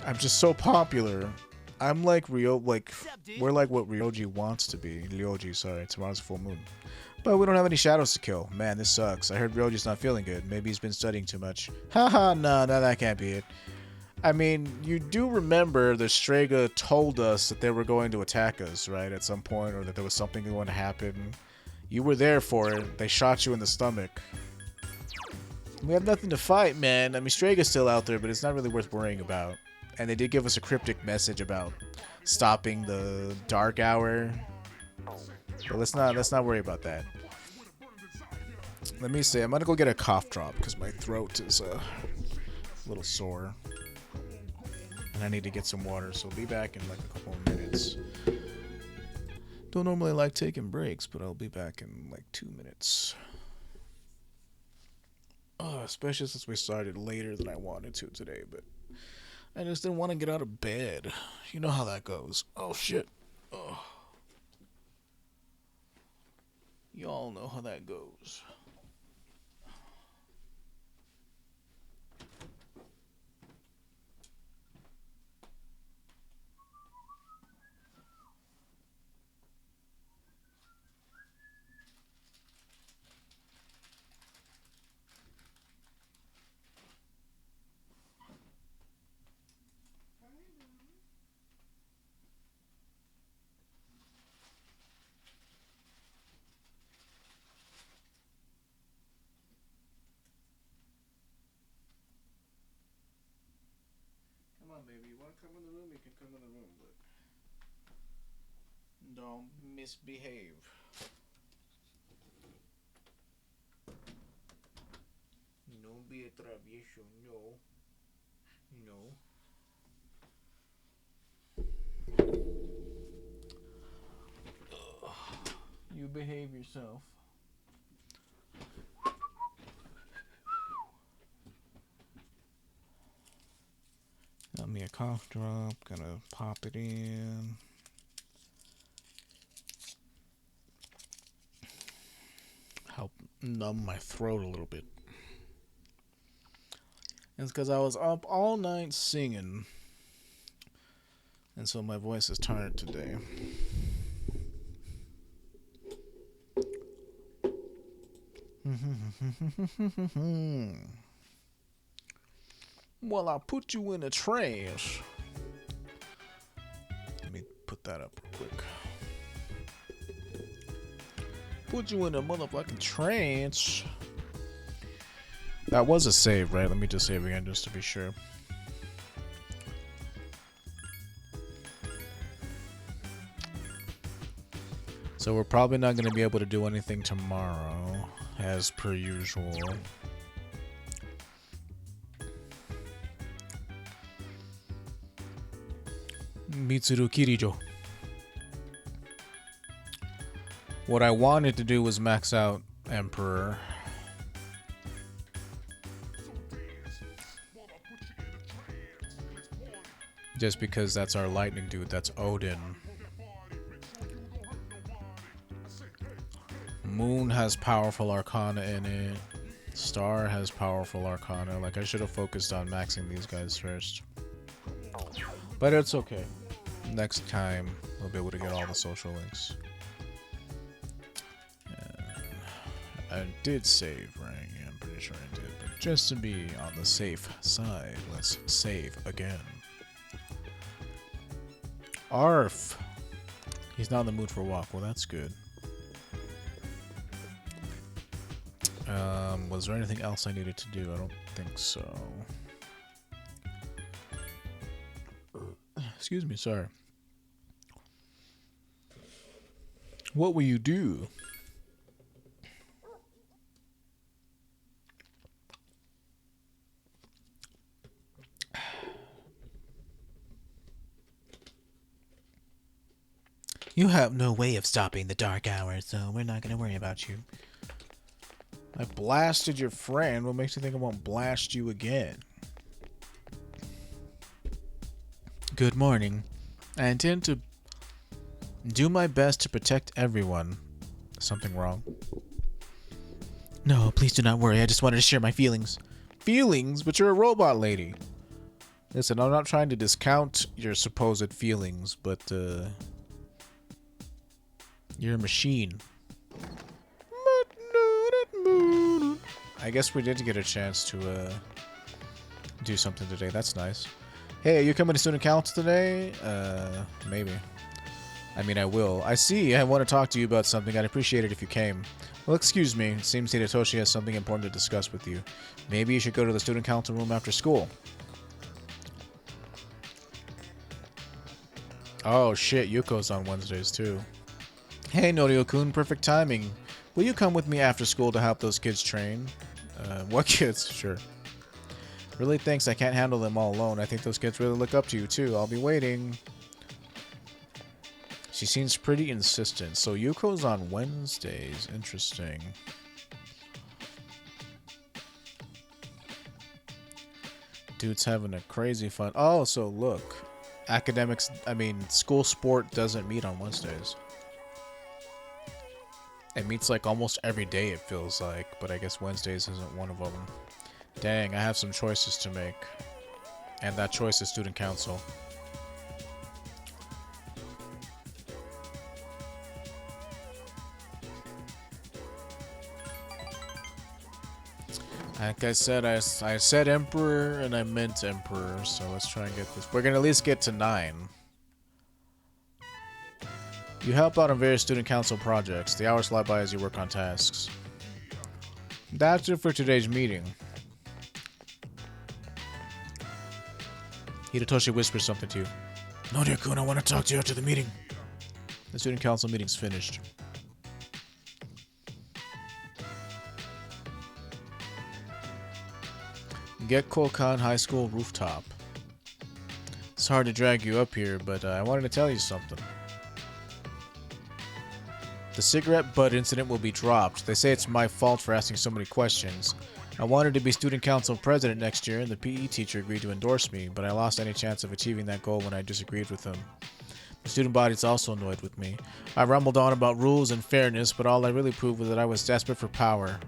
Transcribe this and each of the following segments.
I'm just so popular. I'm like we're like what Ryoji wants to be. Ryoji, sorry, tomorrow's full moon. But we don't have any shadows to kill. Man, this sucks. I heard Ryoji's not feeling good. Maybe he's been studying too much. Haha, no, that can't be it. I mean, you do remember the Strega told us that they were going to attack us, right, at some point, or that there was something going to happen. You were there for it. They shot you in the stomach. We have nothing to fight, man. I mean, Strega's still out there, but it's not really worth worrying about. And they did give us a cryptic message about stopping the dark hour. But let's not worry about that. Let me see. I'm gonna go get a cough drop because my throat is a little sore. And I need to get some water, so I'll be back in like a couple of minutes. Don't normally like taking breaks, but I'll be back in like 2 minutes. Especially since we started later than I wanted to today, but I just didn't want to get out of bed. You know how that goes. Oh shit. Oh. Y'all know how that goes. Come on, baby. You want to come in the room? You can come in the room, but don't misbehave. No be a travieso. No. No. You behave yourself. Got me a cough drop. Gonna pop it in. Help numb my throat a little bit. It's because I was up all night singing. And so my voice is tired today. Well, I'll put you in the trash. Let me put that up real quick. Put you in the motherfucking trash. That was a save, right? Let me just save again just to be sure. So we're probably not going to be able to do anything tomorrow, as per usual. Mitsuru Kirijo. What I wanted to do was max out Emperor. Just because that's our lightning dude, that's Odin. Moon has powerful arcana in it. Star has powerful arcana. Like, I should have focused on maxing these guys first. But it's okay. Next time, we'll be able to get all the social links. I did save, right? Yeah, I'm pretty sure I did. But just to be on the safe side, let's save again. Arf! He's not in the mood for a walk. Well, that's good. Was there anything else I needed to do? I don't think so. Excuse me, sorry. What will you do? You have no way of stopping the dark hour, so we're not going to worry about you. I blasted your friend. What makes you think I won't blast you again? Good morning. I intend to do my best to protect everyone. Something wrong? No, please do not worry. I just wanted to share my feelings. Feelings? But you're a robot lady. Listen, I'm not trying to discount your supposed feelings, but you're a machine. I guess we did get a chance to do something today. That's nice. Hey, are you coming to student council today? Maybe. I mean, I will. I see. I want to talk to you about something. I'd appreciate it if you came. Well, excuse me. It seems Hidetoshi has something important to discuss with you. Maybe you should go to the student council room after school. Oh, shit. Yuko's on Wednesdays, too. Hey, Norio-kun. Perfect timing. Will you come with me after school to help those kids train? What kids? Sure. Really thinks I can't handle them all alone. I think those kids really look up to you, too. I'll be waiting. She seems pretty insistent. So Yuko's on Wednesdays. Interesting. Dude's having a crazy fun. Oh, so look. Academics, school sport doesn't meet on Wednesdays. It meets like almost every day, it feels like. But I guess Wednesdays isn't one of them. Dang, I have some choices to make. And that choice is student council. Like I said, I said Emperor and I meant Emperor, so let's try and get this. We're gonna at least get to 9. You help out on various student council projects. The hours fly by as you work on tasks. That's it for today's meeting. Hidetoshi whispers something to you. Norio-kun, I want to talk to you after the meeting. The student council meeting's finished. Gekkokan High School rooftop. It's hard to drag you up here, but I wanted to tell you something. The cigarette butt incident will be dropped. They say it's my fault for asking so many questions. I wanted to be student council president next year, and the PE teacher agreed to endorse me, but I lost any chance of achieving that goal when I disagreed with him. The student body's also annoyed with me. I rumbled on about rules and fairness, but all I really proved was that I was desperate for power.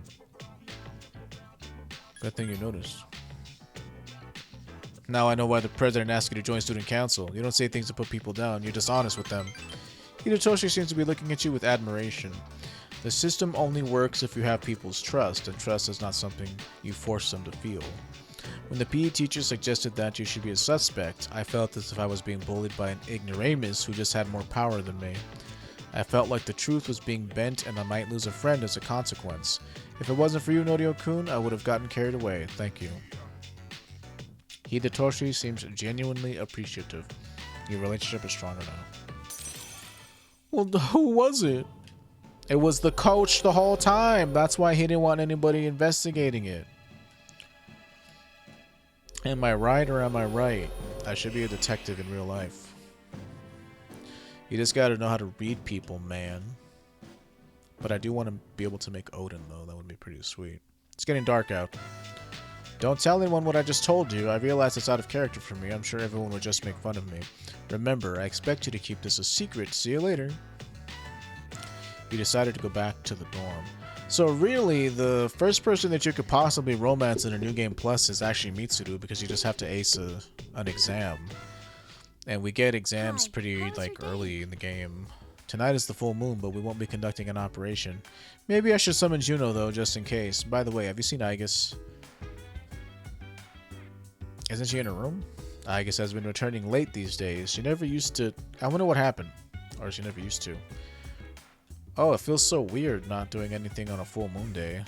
Good thing you noticed. Now I know why the president asked you to join student council. You don't say things to put people down, you're dishonest with them. Hidetoshi seems to be looking at you with admiration. The system only works if you have people's trust, and trust is not something you force them to feel. When the PE teacher suggested that you should be a suspect, I felt as if I was being bullied by an ignoramus who just had more power than me. I felt like the truth was being bent and I might lose a friend as a consequence. If it wasn't for you, Norio-kun, I would have gotten carried away. Thank you. Hidetoshi seems genuinely appreciative. Your relationship is stronger now. Well, who was it? It was the coach the whole time. That's why he didn't want anybody investigating it. Am I right or am I right? I should be a detective in real life. You just gotta know how to read people, man. But I do want to be able to make Odin, though. That would be pretty sweet. It's getting dark out. Don't tell anyone what I just told you. I realize it's out of character for me. I'm sure everyone would just make fun of me. Remember, I expect you to keep this a secret. See you later. You decided to go back to the dorm. So really, the first person that you could possibly romance in a New Game Plus is actually Mitsuru, because you just have to ace an exam. And we get exams pretty early in the game. Tonight is the full moon, but we won't be conducting an operation. Maybe I should summon Juno, though, just in case. By the way, have you seen Aigis? Isn't she in her room? Aigis has been returning late these days. She never used to... I wonder what happened. Or she never used to. Oh, it feels so weird not doing anything on a full moon day.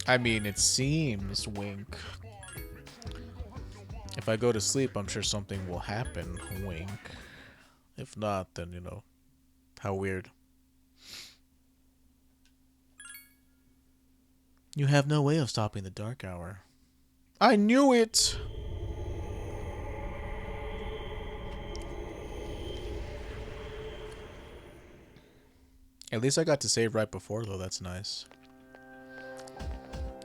I mean, it seems, wink. If I go to sleep, I'm sure something will happen, wink. If not, then, you know, how weird. You have no way of stopping the dark hour. I knew it! At least I got to save right before, though. That's nice.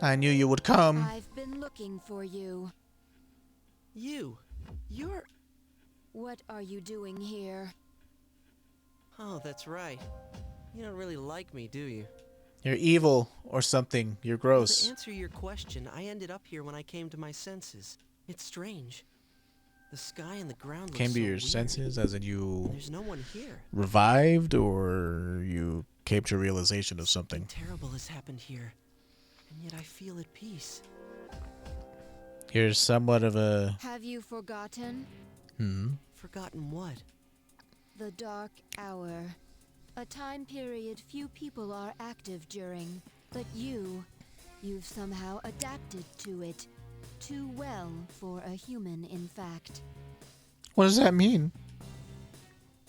I knew you would come. I've been looking for you. You're... What are you doing here? Oh, that's right. You don't really like me, do you? You're evil or something. You're Well, to gross. answer your question, I ended up here when I came to my senses. It's strange. The sky and the ground look Came so to your weird. senses as in And you there's no one here. revived or you came to a realization of something. Terrible has happened here, and yet I feel at peace. You're somewhat of a... Have you forgotten? Forgotten what? The Dark Hour. A time period few people are active during. But you've somehow adapted to it. Too well for a human, in fact. What does that mean?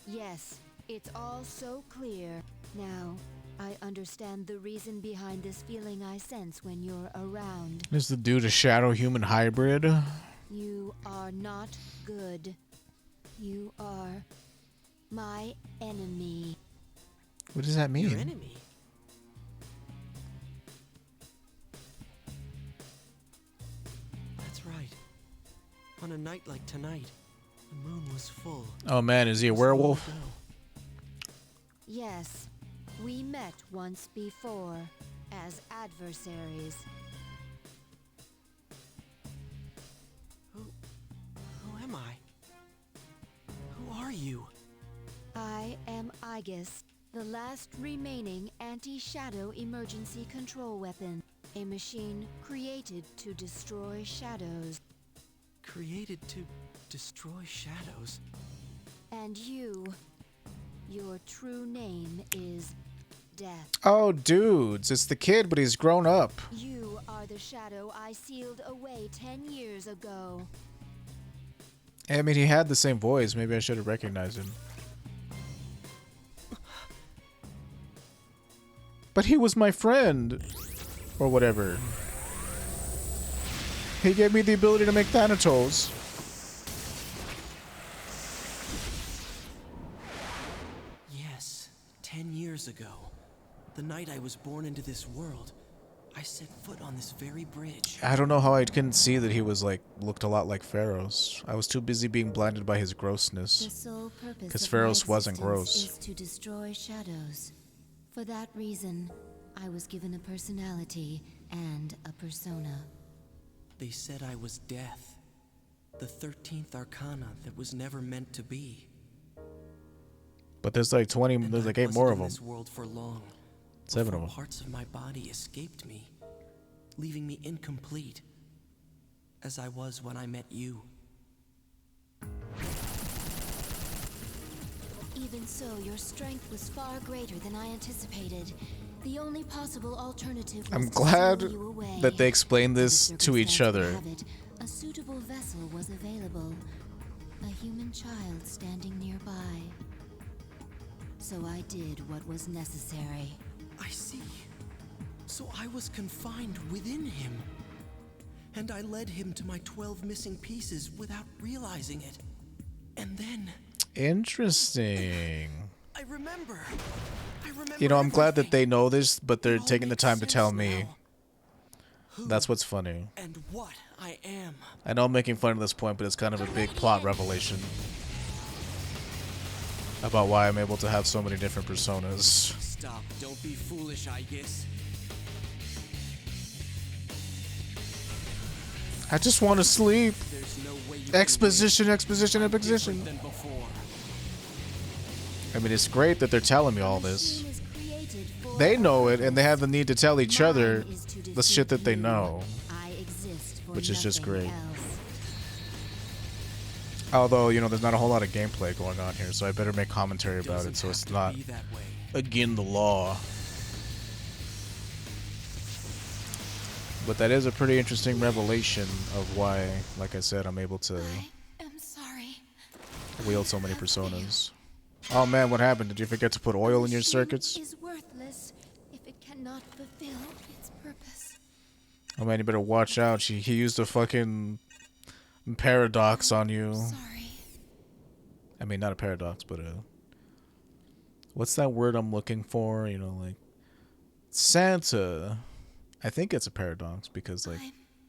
Yes, it's all so clear. Now, I understand the reason behind this feeling I sense when you're around. Is the dude a shadow human hybrid? You are not good. You are my enemy. What does that mean? Your enemy? That's right. On a night like tonight, the moon was full. Oh man, is he a Just long werewolf? ago. Yes, we met once before as adversaries. Who am I? Who are you? I am Aegis, the last remaining anti-shadow emergency control weapon. A machine created to destroy shadows. Created to destroy shadows. And your true name is Death. Oh, dudes, it's the kid, but he's grown up. You are the shadow I sealed away 10 years ago. I mean, he had the same voice. Maybe I should have recognized him. But he was my friend. Or whatever. He gave me the ability to make Thanatos. Yes, 10 years ago. The night I was born into this world, I set foot on this very bridge. I don't know how I couldn't see that he was like, looked a lot like Pharaoh's. I was too busy being blinded by his The grossness. sole purpose 'Cause of Pharaoh's my wasn't gross. existence is to destroy shadows. For that reason, I was given a personality and a persona. They said I was death. The 13th arcana that was never meant to be. But there's like 20, And there's I like 8 wasn't more of in them. this world for long. 7 of Before them. parts of my body escaped me, leaving me incomplete, as I was when I met you. Even so, your strength was far greater than I anticipated. The only possible alternative was I'm to glad seal you away. that they explained As this the to each circumstance would other. have it, a suitable vessel was available. A human child standing nearby. So I did what was necessary. I see. So I was confined within him. And I led him to my 12 missing pieces without realizing it. And then Interesting. I remember. You know, I'm glad that everything. they know this, but they're It all taking the makes time to tell sense me. now. Who That's what's funny. and what I am. I know I'm making fun of this point, but it's kind of a big plot revelation about why I'm able to have so many different personas. Stop. Don't be foolish, I guess. I just want to sleep. There's no way you Exposition, exposition, can win. I'm exposition. different than before. I mean, it's great that they're telling me all this. Machine is created for They a know it, and they purpose. have the need to tell each other Mine is to the shit that they defeat know. you. I exist for Which is just nothing great. else. Although, you know, there's not a whole lot of gameplay going on here, so I better make commentary about Doesn't it so have it's to not be that way. again the law. But that is a pretty interesting revelation of why, like I said, I'm able to I'm sorry. wield so many personas. Oh man, what happened? Did you forget to put oil in your circuits? Is worthless if it cannot fulfill its purpose. Oh man, you better watch out. He used a fucking paradox on you. Sorry. I mean, not a paradox, but a... What's that word I'm looking for? You know, like... Santa. I think it's a paradox because, like,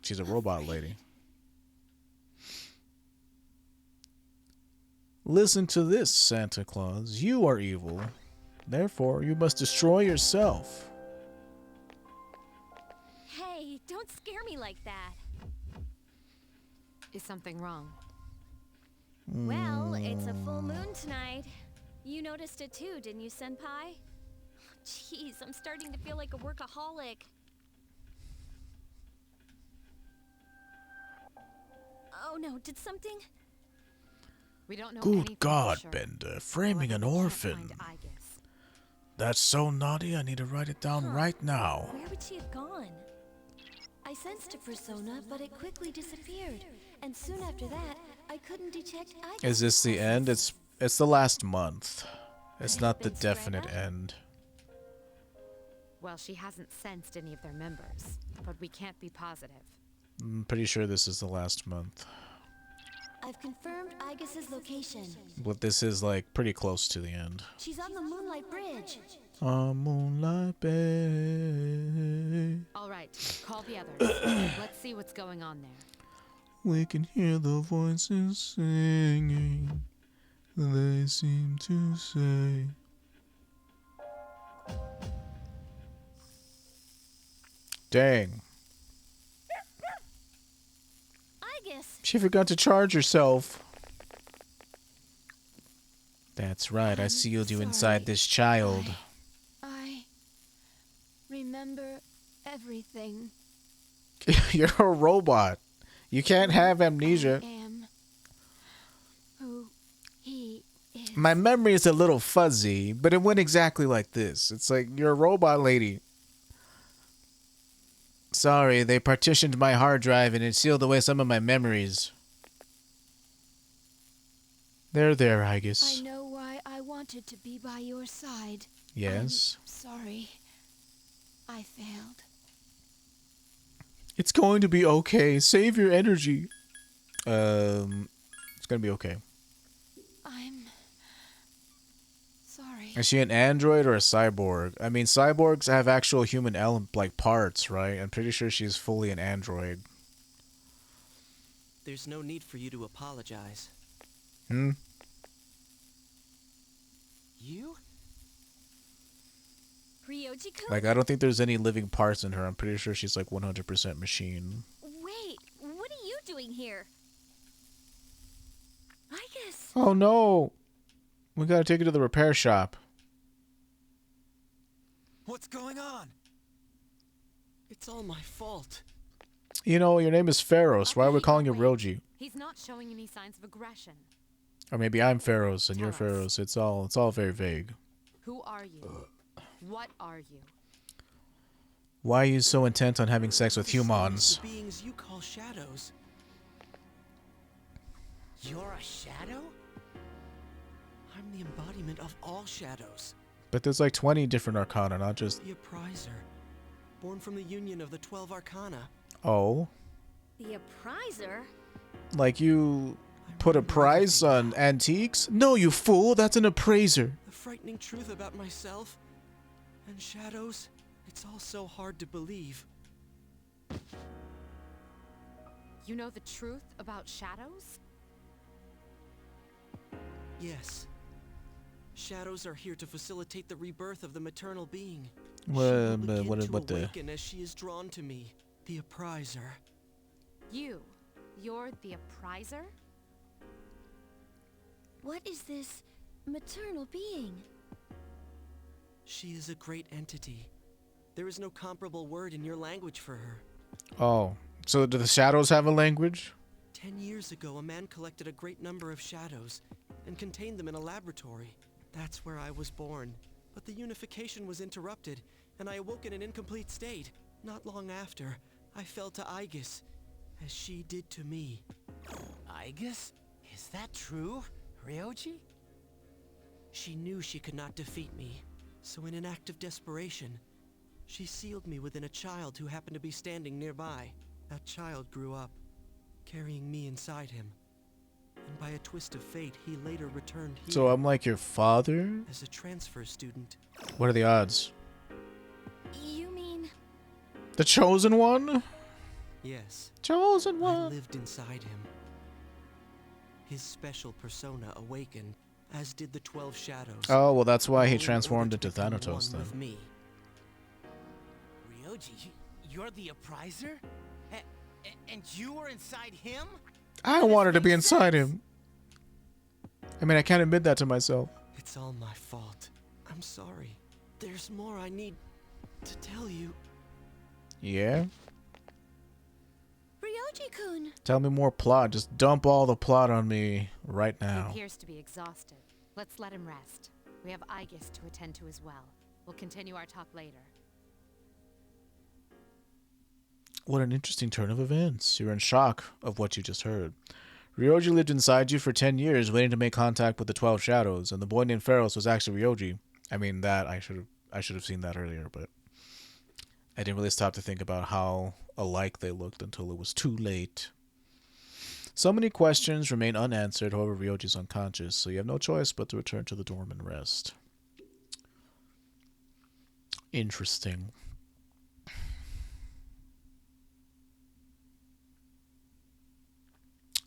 she's a robot lady. Listen to this, Santa Claus. You are evil. Therefore, you must destroy yourself. Hey, don't scare me like that. Is something wrong? Well, it's a full moon tonight. You noticed it too, didn't you, Senpai? Jeez, I'm starting to feel like a workaholic. Oh no, did something? We don't know Good anything for God, sure. Bender, framing an However, we can't orphan. find Aegis. That's so naughty, I need to write it down right now. Where would she have gone? I sensed a persona, but it quickly disappeared. And soon after that, I couldn't detect Aegis. Is this the end? It's the last month. It's not the Been spread definite out? end. Well, she hasn't sensed any of their members, but we can't be positive. I'm pretty sure this is the last month. I've confirmed Aegis's location. But this is like pretty close to the end. She's on the Moonlight Bridge. On Moonlight Bay, All right, call the others. Let's see what's going on there. we can hear the voices singing. They seem to say. Dang. Aegis! She forgot to charge herself. That's right, I I'm sealed you sorry. inside this child. I remember everything. You're a robot. You can't have amnesia. I am who he is. My memory is a little fuzzy, but it went exactly like this. It's like, you're a robot lady. Sorry, they partitioned my hard drive and it sealed away some of my memories. There, I I guess. know why I wanted to be by your side. Yes. I'm sorry. I failed. It's going to be okay. Save your energy. It's gonna be okay. I'm sorry. Is she an android or a cyborg? I mean, cyborgs have actual human like parts, right? I'm pretty sure she's fully an android. There's no need for you to apologize. Hmm? You? Ryoji-kun? Like, I don't think there's any living parts in her. I'm pretty sure she's like 100% machine. Wait, what are you doing here? Aegis! Oh no! We gotta take her to the repair shop. What's going on? It's all my fault. You know, your name is Pharos. Why are we Okay, calling you wait. Ryoji? He's not showing any signs of aggression. Or maybe I'm Pharos and you're Tell us. Pharos. It's all very vague. Who are you? What are you? Why are you so intent on having sex with The souls, humans? The beings you call shadows. You're a shadow? I'm the embodiment of all shadows. But there's like 20 different arcana, not just... The appriser. Born from the union of the 12 arcana. Oh. The appriser? Like you I put a remember price everything on antiques? No, you fool. That's an appraiser. The frightening truth about myself and shadows. It's all so hard to believe. You know the truth about shadows? Yes. Shadows are here to facilitate the rebirth of the maternal being. Well, she will begin to what the... awaken as she is drawn to me, the appriser. You're the appriser? What is this maternal being? She is a great entity. There is no comparable word in your language for her. Oh. So do the shadows have a language? 10 years ago, a man collected a great number of shadows and contained them in a laboratory. That's where I was born. But the unification was interrupted, and I awoke in an incomplete state. Not long after, I fell to Aegis, as she did to me. Aegis? Is that true, Ryoji? She knew she could not defeat me, so in an act of desperation, she sealed me within a child who happened to be standing nearby. That child grew up, carrying me inside him. And by a twist of fate, he later returned here So I'm like your father? as a transfer student. What are the odds? You mean... The chosen one? Yes, Chosen I one. lived inside him. His special persona awakened, as did the 12 shadows. Oh, well, that's why he all in order transformed to into become Thanatos one then. with me. Ryoji, You're the appriser? And you were inside him? I wanted to be inside him. I mean, I can't admit that to myself. It's all my fault. I'm sorry. There's more I need to tell you. Yeah? Ryoji-kun! Tell me more plot. Just dump all the plot on me right He now. appears to be exhausted. Let's let him rest. We have Aegis to attend to as well. We'll continue our talk later. What an interesting turn of events. You're in shock of what you just heard. Ryoji lived inside you for 10 years, waiting to make contact with the 12 Shadows, and the boy named Pharos was actually Ryoji. I mean, that I should have seen that earlier, but I didn't really stop to think about how alike they looked until it was too late. So many questions remain unanswered. However, Ryoji's unconscious, so you have no choice but to return to the dorm and rest. Interesting.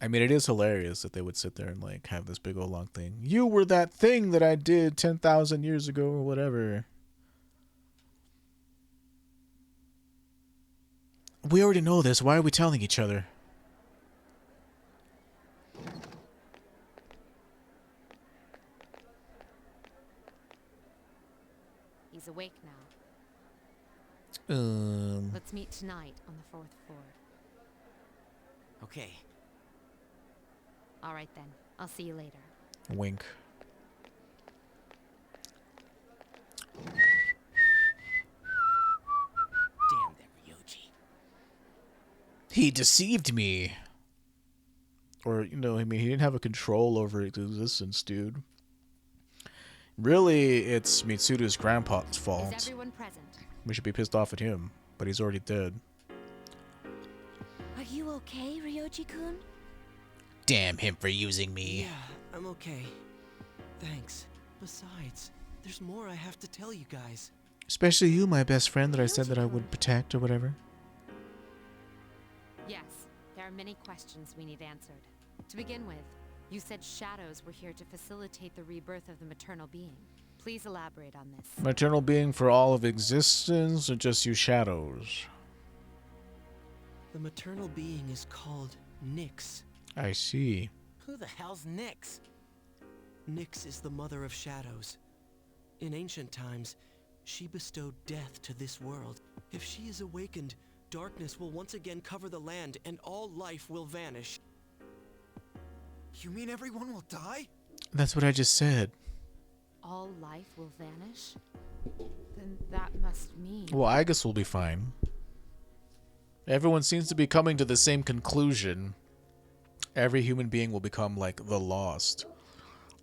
I mean, it is hilarious that they would sit there and, like, have this big old long thing. You were that thing that I did 10,000 years ago or whatever. We already know this. Why are we telling each other? He's awake now. Let's meet tonight on the 4th floor. Okay. All right then. I'll see you later. Wink. Damn that Ryoji. He deceived me. Or, you know, I mean, he didn't have a control over its existence, dude. Really, it's Mitsuru's grandpa's Is fault. everyone present? We should be pissed off at him, but he's already dead. Are you okay, Ryoji-kun? Damn him for using me. Yeah, I'm okay. Thanks. Besides, there's more I have to tell you guys. Especially you, my best friend that I said that I would protect or whatever. Yes. There are many questions we need answered. To begin with, you said shadows were here to facilitate the rebirth of the maternal being. Please elaborate on this. Maternal being for all of existence, or just you shadows? The maternal being is called Nyx. I see. Who the hell's Nyx? Nyx is the mother of shadows. In ancient times, she bestowed death to this world. If she is awakened, darkness will once again cover the land and all life will vanish. You mean everyone will die? That's what I just said. All life will vanish? Then that must mean... Well, I guess we'll be fine. Everyone seems to be coming to the same conclusion. Every human being will become like the lost,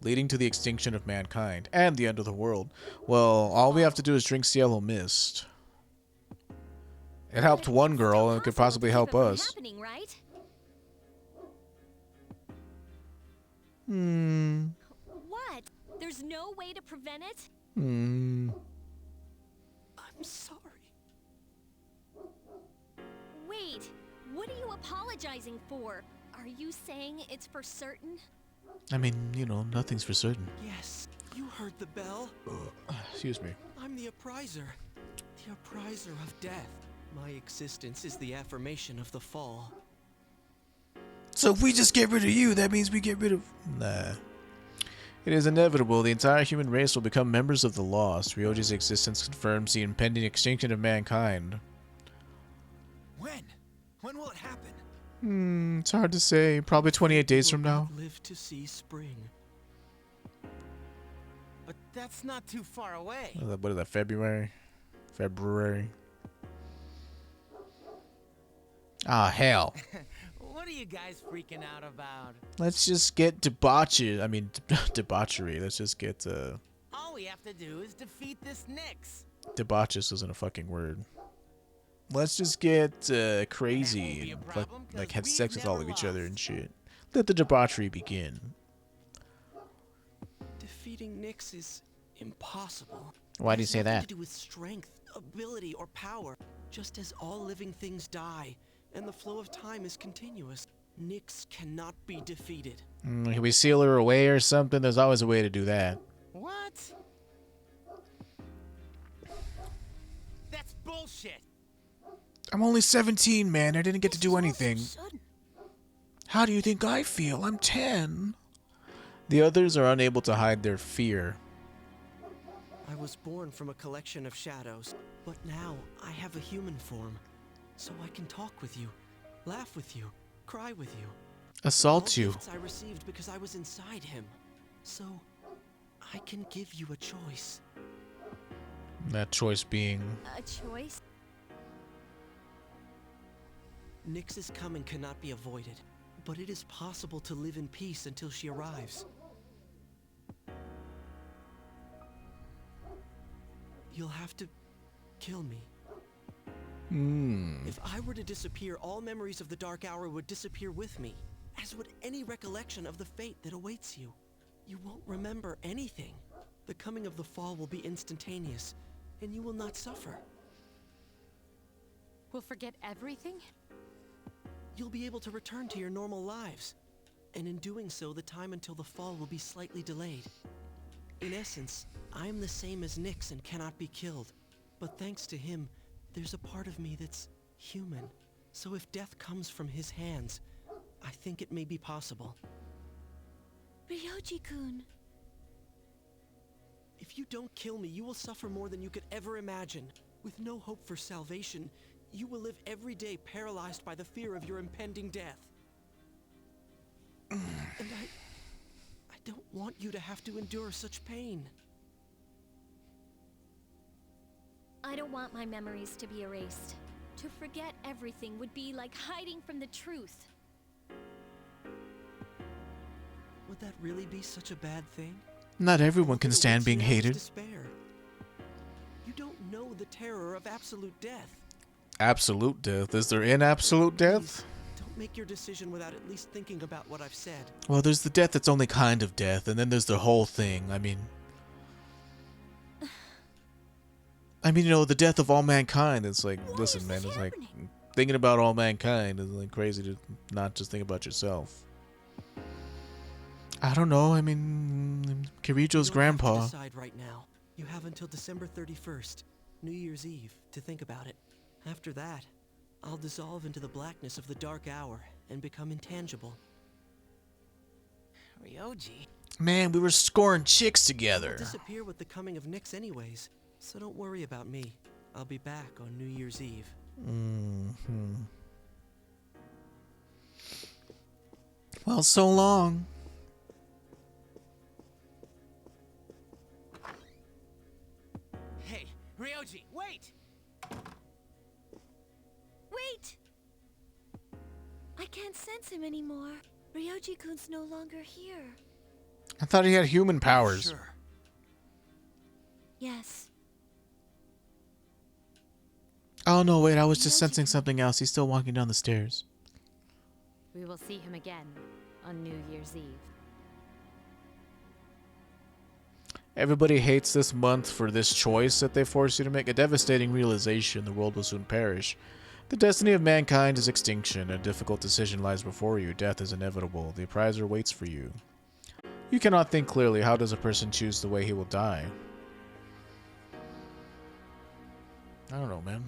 leading to the extinction of mankind and the end of the world. Well, all we have to do is drink Cielo Mist. It helped one girl, and it could possibly help us. Happening, right? What? There's no way to prevent it? I'm sorry. Wait, what are you apologizing for? Are you saying it's for certain? I mean, you know, nothing's for certain. Yes, you heard the bell. Excuse me. I'm the appriser. The appriser of death. My existence is the affirmation of the fall. So if we just get rid of you, that means we get rid of... Nah. It is inevitable. The entire human race will become members of the lost. Ryoji's existence confirms the impending extinction of mankind. When? When will it happen? It's hard to say. Probably 28 days from Will now. not live to see spring. But that's not too far away. What is that, February? February. Ah, hell. What are you guys freaking out about? Let's just get debauchery. I mean, debauchery. Let's just get, All we have to do is defeat this Nyx. debauchous isn't a fucking word. Let's just get, crazy. And, like have sex with all of each other and shit. Let the debauchery begin. Defeating Nyx is impossible. Why do you It has say nothing that? to do with strength, ability, or power. Just as all living things die, and the flow of time is continuous, Nyx cannot be defeated. Can we seal her away or something? There's always a way to do that. What? That's bullshit. I'm only 17, man. I didn't get to This do is all so anything. sudden. How do you think I feel? I'm 10. The others are unable to hide their fear. I was born from a collection of shadows, but now I have a human form. So I can talk with you, laugh with you, cry with you. Assault All you. gifts I received because I was inside him. So I can give you a choice. That choice being... A choice? Nyx's coming cannot be avoided, but it is possible to live in peace until she arrives. You'll have to kill me. If I were to disappear, all memories of the Dark Hour would disappear with me, as would any recollection of the fate that awaits you. You won't remember anything. The coming of the fall will be instantaneous, and you will not suffer. We'll forget everything? You'll be able to return to your normal lives, and in doing so, the time until the fall will be slightly delayed. In essence, I am the same as Nyx and cannot be killed, but thanks to him, there's a part of me that's human. So if death comes from his hands, I think it may be possible. Ryoji-kun. If you don't kill me, you will suffer more than you could ever imagine. With no hope for salvation, you will live every day paralyzed by the fear of your impending death. And I don't want you to have to endure such pain. I don't want my memories to be erased. To forget everything would be like hiding from the truth. Would that really be such a bad thing? Not everyone can It stand awaits being you now is hated. despair. You don't know the terror of absolute death. Absolute death? Is there an absolute death? Please, don't make your decision without at least thinking about what I've said. Well, there's the death that's only kind of death, and then there's the whole thing. I mean, you know, the death of all mankind. It's like, listen, man, it's like thinking about all mankind is like crazy to not just think about yourself. I don't know. I mean, Kirijo's You don't grandpa. have to decide right now. You have until December 31st, New Year's Eve, to think about it. After that, I'll dissolve into the blackness of the dark hour and become intangible. Ryoji? Man, we were scoring chicks I'll together. disappear with the coming of Nyx anyways, so don't worry about me. I'll be back on New Year's Eve. Well, so long. Hey, Ryoji, wait! Wait! I can't sense him anymore. Ryoji-kun's no longer here. I thought he had human powers. Sure. Yes. Oh, no, wait. I was just sensing something else. He's still walking down the stairs. We will see him again on New Year's Eve. Everybody hates this month for this choice that they force you to make. A devastating realization: the world will soon perish. The destiny of mankind is extinction. A difficult decision lies before you. Death is inevitable. The appraiser waits for you. You cannot think clearly. How does a person choose the way he will die? I don't know, man.